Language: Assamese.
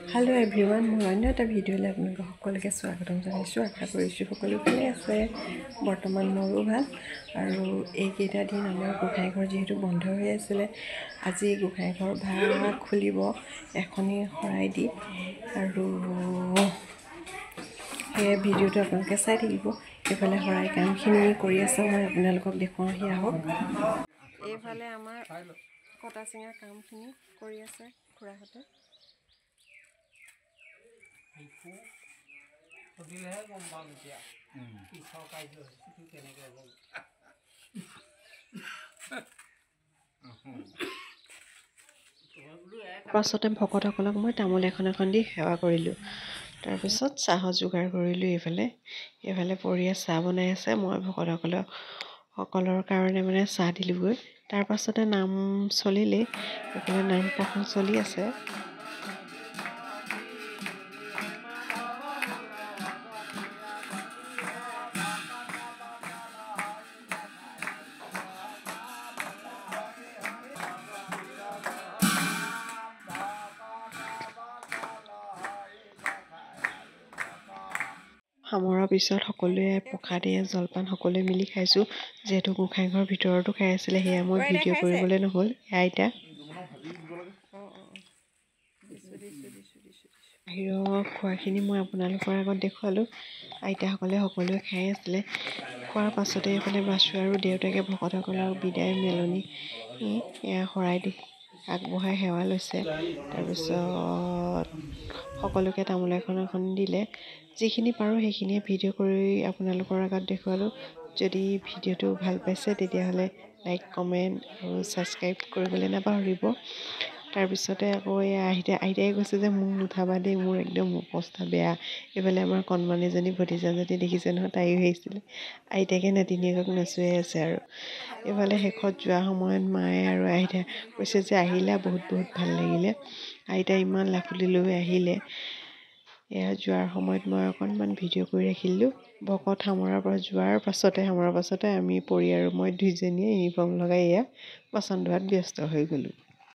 हेलो एभ्रिवान মোৰ অন্য এটা ভিডিঅ'লৈ আপোনালোক সকলোকে স্বাগতম জনাইছোঁ আশা কৰিছোঁ সকলো ভালে আছে বৰ্তমান মোৰো ভাল আৰু এইকেইটা দিন আমাৰ গোসাঁইঘৰ যিহেতু বন্ধ হৈ আছিলে আজি গোসাঁইঘৰ ভাগ খুলিব এখনি শৰাই দি আৰু এই ভিডিঅ'টো আপোনালোকে চাই থাকিব এইফালে শৰাই কামখিনি কৰি আছে মই আপোনালোকক দেখুৱাওঁ আহি আহক এইফালে আমাৰ কটা চিঙা কামখিনি কৰি আছে খুৰাহঁতে পাছতে ভকতসকলক মই তামোল এখন দি সেৱা কৰিলোঁ তাৰপিছত চাহৰ যোগাৰ কৰিলোঁ এইফালে পৰিয়া চাহ বনাই আছে মই ভকতসকলৰ কাৰণে মানে চাহ দিলোঁগৈ তাৰ পাছতে নাম চলিলেই এইফালে নাম প্ৰসংগ চলি আছে সামৰাৰ পিছত সকলোৱে প্ৰসাদে জলপান সকলোৱে মিলি খাইছোঁ যিহেতু গোসাঁইঘৰ ভিতৰতো খাই আছিলে সেয়া মই ভিডিঅ' কৰিবলৈ নহ'ল আইতা বাহিৰৰ খোৱাখিনি মই আপোনালোকৰ আগত দেখুৱালোঁ আইতাসকলে সকলোৱে খাই আছিলে খোৱাৰ পাছতে এইফালে বাচু আৰু দেউতাকে ভকতসকলক বিদায় মেলনি এয়া শৰাই দি আগবঢ়াই সেৱা লৈছে তাৰপিছত সকলোকে তামোল এখন দিলে যিখিনি পাৰোঁ সেইখিনিয়ে ভিডিঅ' কৰি আপোনালোকৰ আগত দেখুৱালোঁ যদি ভিডিঅ'টো ভাল পাইছে তেতিয়াহ'লে লাইক কমেণ্ট আৰু ছাবস্ক্ৰাইব কৰিবলৈ নাপাহৰিব তাৰপিছতে আকৌ এই আইতাই কৈছে যে মোক নুঠাবা দেই মোৰ একদম অৱস্থা বেয়া এইফালে আমাৰ কণমানিজনী ভতিজাজনী দেখিছে নহয় তাইও আহিছিলে আইতাকে নাতিনীয়েকক নচুৱাই আছে আৰু এইফালে শেষত যোৱা সময়ত মায়ে আৰু আইতাই কৈছে যে আহিলা বহুত ভাল লাগিলে আইতাই ইমান লাখুটি লৈ আহিলে এয়া যোৱাৰ সময়ত মই অকণমান ভিডিঅ' কৰি ৰাখিলোঁ ভকত সামৰাৰ পৰা যোৱাৰ পাছতে আমি পৰি আৰু মই দুইজনীয়ে ইউনিফৰ্ম লগাই এয়া বাচন ধোৱাত ব্যস্ত হৈ গ'লোঁ